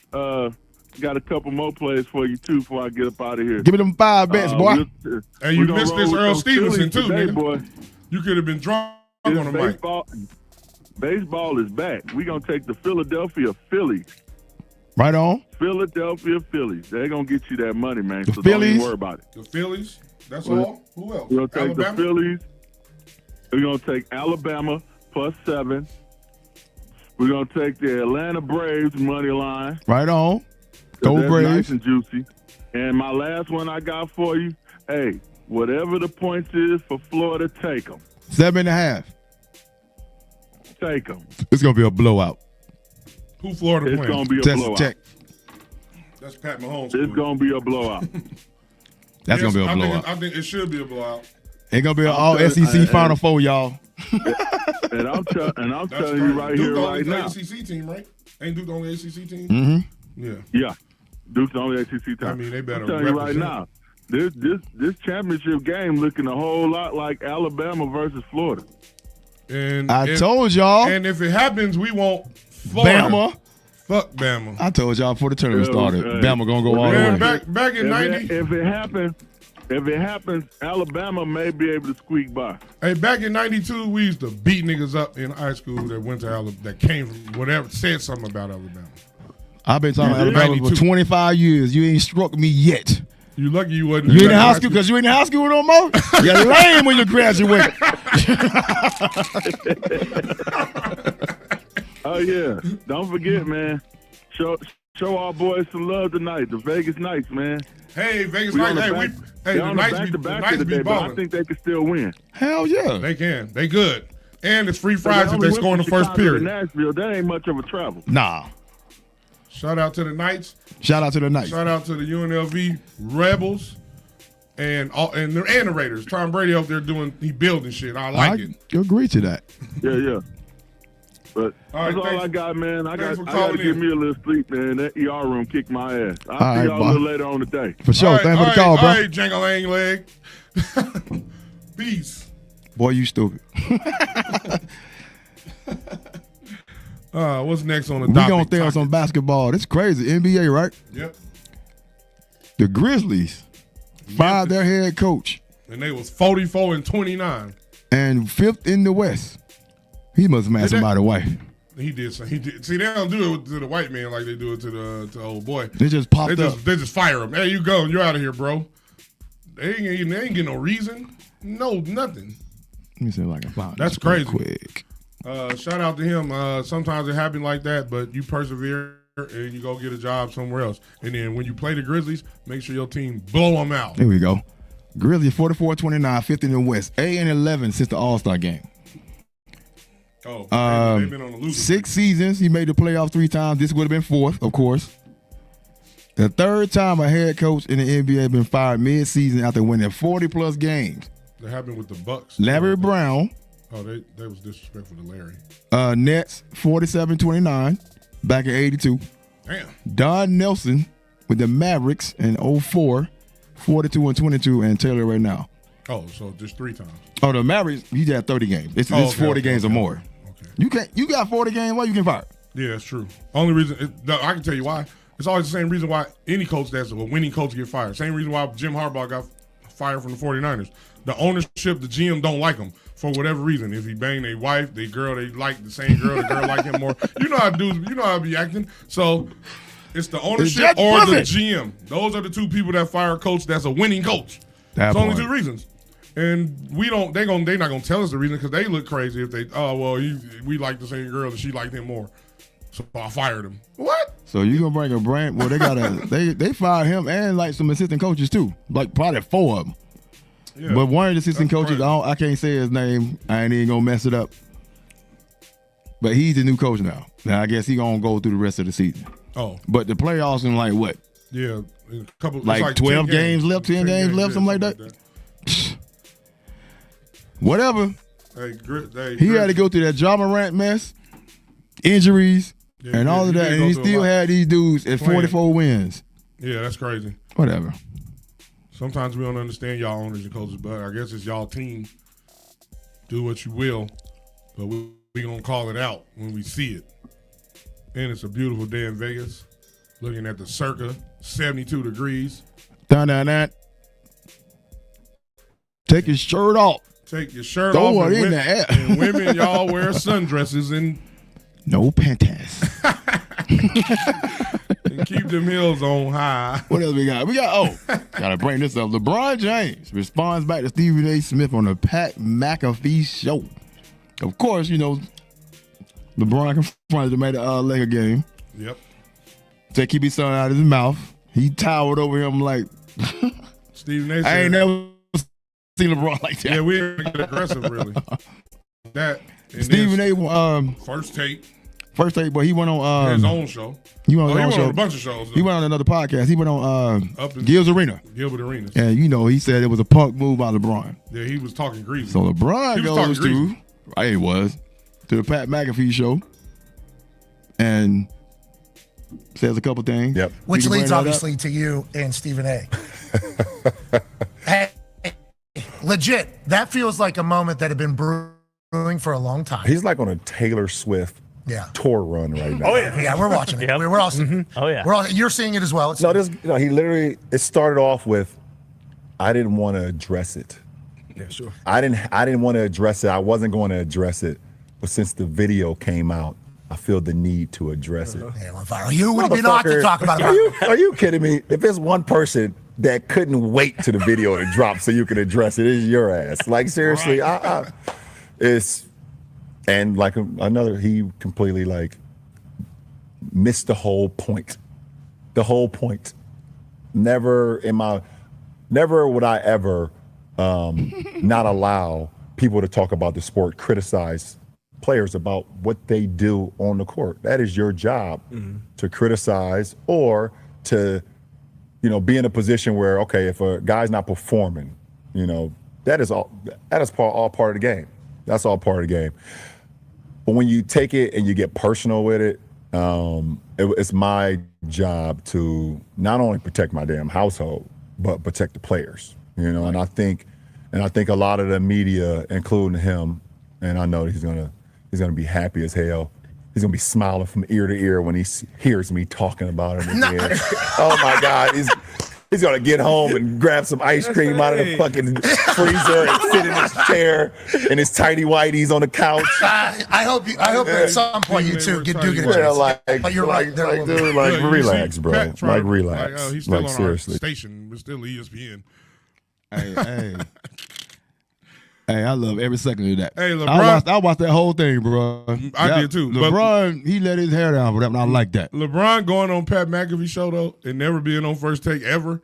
Got a couple more plays for you too before I get up out of here. Give me them 5 bets, boy. And you missed this Earl Stevenson too, today, nigga. Boy. You could have been drunk on the mic. Baseball is back. We're gonna take the Philadelphia Phillies. Right on. Philadelphia Phillies. They're gonna get you that money, man. The so Phillies? Don't even worry about it. The Phillies? That's all? Who else? We're gonna take Alabama? the Phillies. We're gonna take Alabama +7. We're gonna take the Atlanta Braves money line. Right on. Go Braves. Nice and juicy. And my last one I got for you. Hey, whatever the points is for Florida, take them. 7.5. Take them. It's gonna be a blowout. Who Florida It's playing? gonna be a Test blowout. check. That's Pat Mahomes. It's gonna be a blowout. That's gonna be a blowout. I think it should be a blowout. It's gonna be an all SEC Final Four, y'all. And I'm telling you right Duke here, right now. Duke's the ACC team, right? Ain't Duke the only ACC team? Mm-hmm. Yeah. Duke's the only ACC team. I mean, they better I'm telling you right represent. now. This championship game looking a whole lot like Alabama versus Florida. And I told y'all. And if it happens, we want Florida. Bama. Fuck Bama. I told y'all before the tournament started. Bama gonna go all the way. Back in 90. If it happens, if it happens, Alabama may be able to squeak by. Hey, back in '92, we used to beat niggas up in high school that went to Alabama, that came from whatever, said something about Alabama. I've been talking about Alabama for 25 years. You ain't struck me yet. You lucky you wasn't. You ain't in high school because you ain't in high school no more? You're lame when you graduate. Oh, yeah. Don't forget, man. Show our boys some love tonight. The Vegas Knights, man. Hey, Vegas Knights. The Knights be balling. I think they can still win. Hell yeah. They can. They good. And it's free fries if they score in the first period. Nashville, that ain't much of a travel. Nah. Shout out to the Knights. Shout out to the Knights. Shout out to the UNLV Rebels and the Raiders. Tom Brady up there he building shit. I like it. I agree to that. Yeah. But that's all I got, man. I got to give me a little sleep, man. That ER room kicked my ass. I'll see y'all a little later on today. For sure. Thanks for the call, bro. All right, Jangle-Lang Leg. Peace. Boy, you stupid. What's next on the docket? We gonna think on some basketball. It's crazy. NBA, right? Yep. The Grizzlies fired their head coach. And they was 44-29. And 5th in the West. He must have met somebody's wife. He did. See, they don't do it to the white man like they do it to the old boy. They just popped up. They just fire him. Hey, you go. You're out of here, bro. They ain't getting no reason. No, nothing. Let me see if I can find That's this crazy. Quick. Shout out to him. Sometimes it happens like that, but you persevere and you go get a job somewhere else. And then when you play the Grizzlies, make sure your team blow them out. There we go. Grizzlies 44-29, 5th in the West. 8-11 since the All-Star game. Oh, they've been on the losing 6 seasons. He made the playoffs 3 times. This would have been 4th, of course. The 3rd time a head coach in the NBA has been fired mid-season after winning 40-plus games. That happened with the Bucks. Larry Brown. Oh, they was disrespectful to Larry. Nets 47-29 back in 82. Damn. Don Nelson with the Mavericks in 04, 42-22, and Taylor right now. Oh, so just 3 times. Oh, the Mavericks, he had 30 games. It's 40 games or more. Okay. You got 40 games, why you can fire? Yeah, that's true. Only reason, I can tell you why. It's always the same reason why any coach that's a winning coach get fired. Same reason why Jim Harbaugh got fired from the 49ers. The ownership, the GM don't like him for whatever reason. If he banged their wife, their girl, they like the same girl, the girl like him more. You know how dudes, you know how I be acting. So it's the ownership or the GM. Those are the 2 people that fire a coach that's a winning coach. It's only 2 reasons. And they not gonna tell us the reason because they look crazy if we like the same girl and she liked him more. So I fired him. What? So you gonna bring a brand? Well, they fired him and like some assistant coaches too, like probably 4 of them. Yeah, but one of the assistant coaches, I can't say his name. I ain't even gonna mess it up. But he's the new coach now. Now I guess he gonna go through the rest of the season. Oh, but the playoffs in like what? Yeah, a couple like 12 games left, 10 games left, something like that. Whatever. He had to go through that Rant mess, injuries, and all of that, and he still had these dudes at 44 wins. Yeah, that's crazy. Whatever. Sometimes we don't understand y'all owners and coaches, but I guess it's y'all team. Do what you will, but we gonna call it out when we see it. And it's a beautiful day in Vegas. Looking at the circa 72 degrees. Dun. Take your shirt off. Take your shirt off. Throw it in the air. And women, y'all wear sundresses and no panties. And keep them heels on high. What else we got? Gotta bring this up. LeBron James responds back to Stephen A. Smith on the Pat McAfee show. Of course, LeBron confronted him at the Laker game. Yep. To keep his son out of his mouth. He towered over him like Stephen A. said, I ain't never seen LeBron like that. Yeah, we ain't get aggressive really. That Stephen A. First take, but he went on his own show. He went on a bunch of shows. He went on another podcast. He went on Gilbert Arenas. And he said it was a punk move by LeBron. Yeah, he was talking greasy. So LeBron goes to the Pat McAfee show and says a couple things. Yep. Which leads obviously to you and Stephen A. Hey, legit, that feels like a moment that had been brewing for a long time. He's like on a Taylor Swift tour run right now. Oh yeah, we're watching it. We're all. Mm-hmm. Oh yeah. You're seeing it as well. He literally. It started off with I didn't want to address it. Yeah, sure. I didn't want to address it. I wasn't going to address it. But since the video came out, I feel the need to address it. Yeah, well, viral. You would be not to talk about it. Are you kidding me? If there's one person that couldn't wait to the video to drop so you can address it, it's your ass. Like, seriously, it's, and like another, he completely like missed the whole point. The whole point. Never would I ever not allow people to talk about the sport, criticize players about what they do on the court. That is your job, to criticize or to, be in a position where, okay, if a guy's not performing, that is all part of the game. That's all part of the game. But when you take it and you get personal with it, it's my job to not only protect my damn household, but protect the players. And I think a lot of the media, including him, and I know he's gonna be happy as hell. He's gonna be smiling from ear to ear when he hears me talking about him again. Oh my God, he's gonna get home and grab some ice cream out of the fucking freezer and sit in his chair and his tighty whities on the couch. I hope at some point you two do get a chance. But you're right. Dude, relax, bro. Relax. He's still on seriously. our station, but still ESPN. Hey, I love every second of that. Hey, LeBron. I watched that whole thing, bro. I did too. LeBron, he let his hair down for that, and I like that. LeBron going on Pat McAfee show though and never being on First Take ever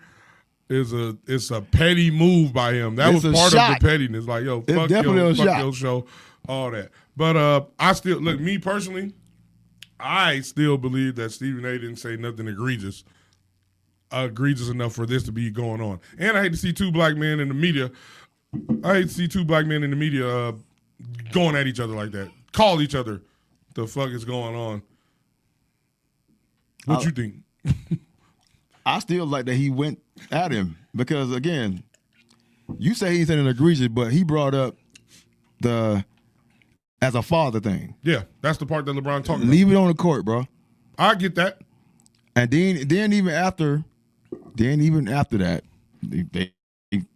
it's a petty move by him. That was part of the pettiness. Like, yo, fuck your show, all that. But I still look. Me personally, I still believe that Stephen A. didn't say nothing egregious enough for this to be going on. And I hate to see two black men in the media. Going at each other like that. Call each other. The fuck is going on? What you think? I still like that he went at him because, again, you say he's an egregious, but he brought up the as a father thing. Yeah, that's the part that LeBron talking about. Leave it on the court, bro. I get that. And then even after that, they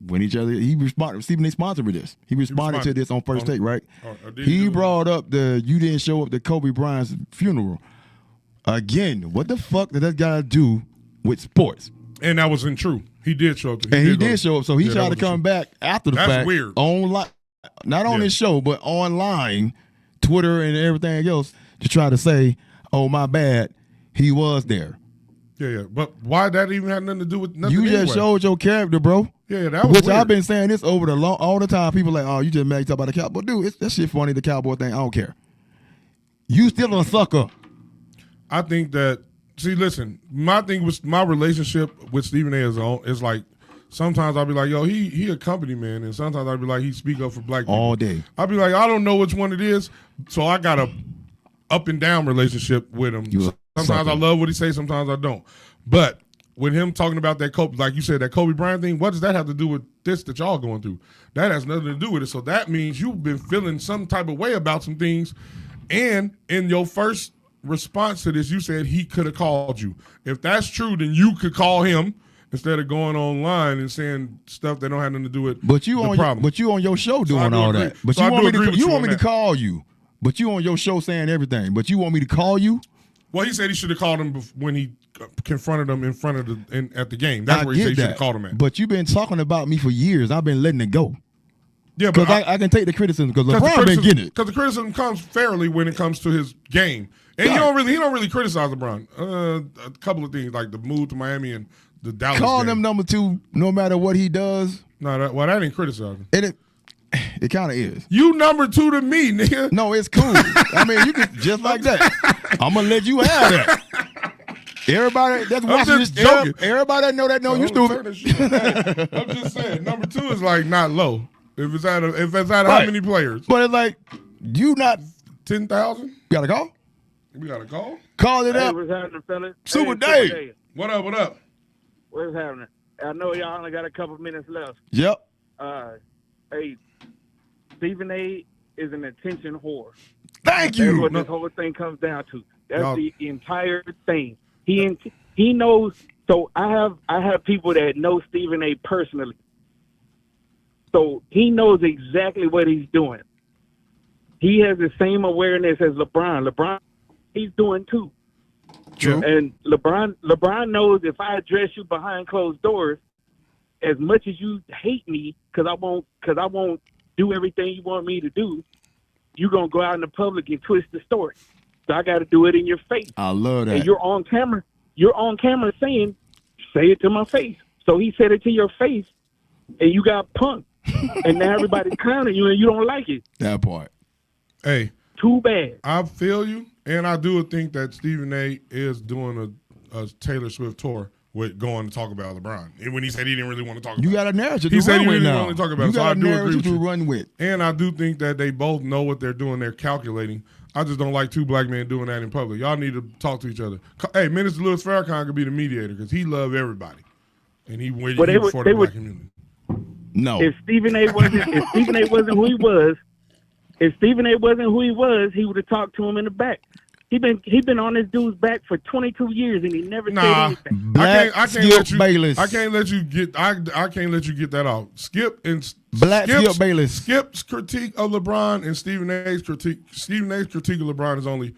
when each other, he responded. Stephen A. sponsored with this. He responded to this on First Take, right? He brought up you didn't show up to Kobe Bryant's funeral. Again, what the fuck did that guy do with sports? And that wasn't true. He did show up. He did show up. So he tried to come back after the fact. That's weird. Online, not on his show, but online, Twitter and everything else to try to say, "Oh, my bad, he was there." Yeah. But why that even had nothing to do with nothing? You just showed your character, bro. Yeah, that was weird. I've been saying this over all the time. People like, oh, you just mad talk about the Cowboy. Dude, that shit funny, the Cowboy thing. I don't care. You still a sucker. I think that, listen, my thing was my relationship with Stephen A. is like, sometimes I'll be like, yo, he a company man, and sometimes I'll be like, he speak up for black people. All day. I'll be like, I don't know which one it is, so I got a up and down relationship with him. Sometimes I love what he says, sometimes I don't. But with him talking about that Kobe, like you said, that Kobe Bryant thing, what does that have to do with this that y'all going through? That has nothing to do with it. So that means you've been feeling some type of way about some things. And in your first response to this, you said he could have called you. If that's true, then you could call him instead of going online and saying stuff that don't have nothing to do with the problem. But you on your show doing all that. But you want me to call you. But you on your show saying everything. But you want me to call you? Well, he said he should have called him when he confronted him in front of at the game. That's where he said he should have called him at. But you've been talking about me for years. I've been letting it go. Yeah, but I can take the criticism because LeBron been getting it. Because the criticism comes fairly when it comes to his game, and he don't really criticize LeBron. A couple of things like the move to Miami and the Dallas. Call game. him number 2, no matter what he does. No, that ain't criticizing. It kind of is. You number 2 to me, nigga. No, it's cool. I mean, you can just like that. I'm gonna let you have that. Everybody that's watching this, everybody that know that know you stupid. I'm just saying, number 2 is like not low. If it's out of how many players? But it's like you not 10,000. Got a call? We got a call. Call it up. What's happening, fellas? Super Dave. What up? What's happening? I know y'all only got a couple minutes left. Yep. Hey, Stephen A. is an attention whore. Thank you. That's what this whole thing comes down to. That's the entire thing. He knows. So I have people that know Stephen A. personally, So he knows exactly what he's doing. He has the same awareness as LeBron. LeBron, he's doing too. True. And LeBron knows if I address you behind closed doors, as much as you hate me, because I won't do everything you want me to do, you're gonna go out in the public and twist the story. So I got to do it in your face. I love that. And you're on camera. You're on camera saying, "Say it to my face." So he said it to your face, and you got punked. And now everybody's clowning you, and you don't like it. That part. Hey, too bad. I feel you, and I do think that Stephen A. is doing a Taylor Swift tour with going to talk about LeBron. And when he said he didn't really want to talk about it. You got a narrative He to said run he with really now. want to talk about it, You so I got a do agree narrative with to you. run with. And I do think that they both know what they're doing. They're calculating. I just don't like two black men doing that in public. Y'all need to talk to each other. Hey, Minister Louis Farrakhan could be the mediator because he loved everybody. And he waited for the black community. No. If Stephen A. wasn't who he was, he would have talked to him in the back. He been on this dude's back for 22 years and he never said anything. I can't let you Bayless. I can't let you get that off. Skip Bayless. Skip's critique of LeBron and Stephen A's critique of LeBron is only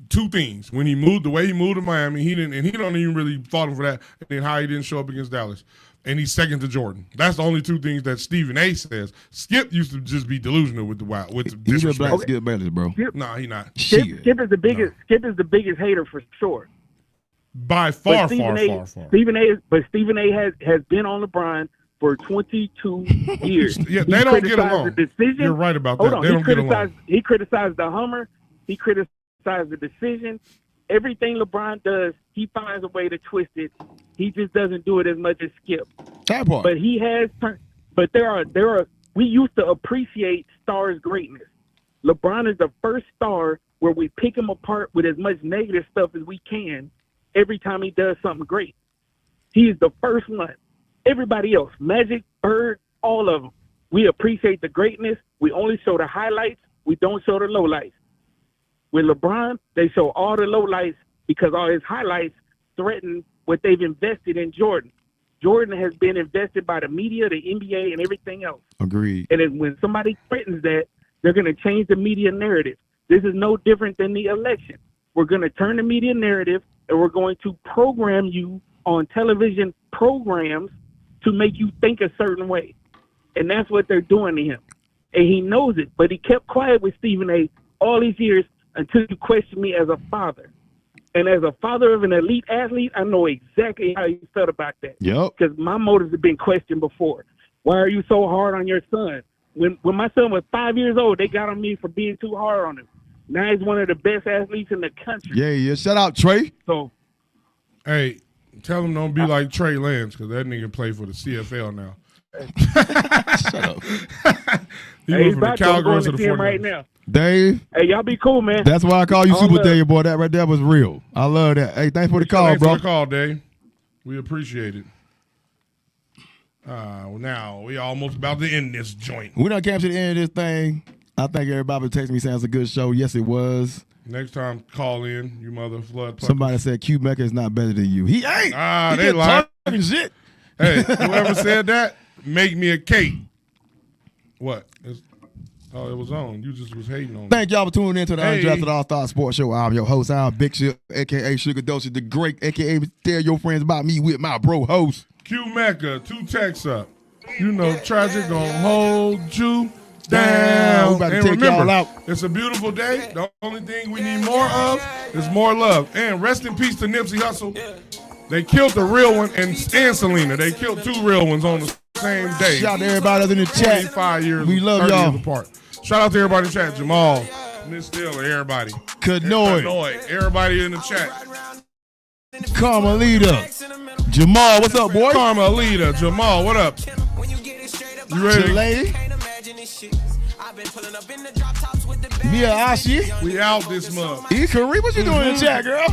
two things. When he moved, the way he moved to Miami, he don't even really fault him for that, and then how he didn't show up against Dallas. And he's second to Jordan. That's the only two things that Stephen A. says. Skip used to just be delusional with the wild, with the disrespect. He's a black Skip Bayless, bro. No, he not. Skip is the biggest. No. Skip is the biggest hater for sure. By far. Stephen A. has been on LeBron for 22 years. Yeah, they don't get along. You're right about that. They don't get along. He criticized the Hummer. He criticized the decision. Everything LeBron does, he finds a way to twist it. He just doesn't do it as much as Skip. That part. But he has. But there are. We used to appreciate stars' greatness. LeBron is the first star where we pick him apart with as much negative stuff as we can every time he does something great. He is the first one. Everybody else, Magic, Bird, all of them, we appreciate the greatness. We only show the highlights. We don't show the lowlights. With LeBron, they show all the lowlights because all his highlights threaten what they've invested in Jordan. Jordan has been invested by the media, the NBA, and everything else. Agreed. And when somebody threatens that, they're going to change the media narrative. This is no different than the election. We're going to turn the media narrative, and we're going to program you on television programs to make you think a certain way. And that's what they're doing to him. And he knows it, but he kept quiet with Stephen A. all these years until you question me as a father. And as a father of an elite athlete, I know exactly how you felt about that. Yep. Because my motives have been questioned before. Why are you so hard on your son? When my son was 5 years old, they got on me for being too hard on him. Now he's one of the best athletes in the country. Yeah. Shout out, Trey. So, hey, tell him don't be like Trey Lance because that nigga play for the CFL now. Shut up. He went from the Cowgirls to the 49ers. right now. Dave. Hey, y'all be cool, man. That's why I call you Super Dave, boy. That right there was real. I love that. Hey, thanks for the call, bro. Thanks for the call, Dave. We appreciate it. Well, now we almost about to end this joint. We done came to the end of this thing. I think everybody texted me saying it's a good show. Yes, it was. Next time, call in, you mother flood. Somebody said Q-MECCA is not better than you. He ain't. They lied. Shit. Hey, whoever said that, make me a cake. What? It was on. You just was hating on me. Thank y'all for tuning in to the Undrafted Allstarz Sports Show. I'm your host, Al Big Ship, a.k.a. Sugar Dosey, the Great, a.k.a. Tell your friends about me with my bro host. Q-MECCA, 2 texts up. You know, Tragic gonna hold you down. We about to and take remember, y'all out. It's a beautiful day. The only thing we need more of is more love. And rest in peace to Nipsey Hussle. They killed the real one and Selena. They killed 2 real ones on the same day. Shout out to everybody in the chat. 25 years. We love y'all. Years apart. Shout out to everybody in the chat. Jamal, Miss Steeler, everybody. Kanoy. Everybody in the chat. Carmelita. Jamal, what's up, boy? Carmelita. Jamal, what up? You ready? Chile. Mia Ashi. We out this month. E. Curry, what you doing in the chat, girl?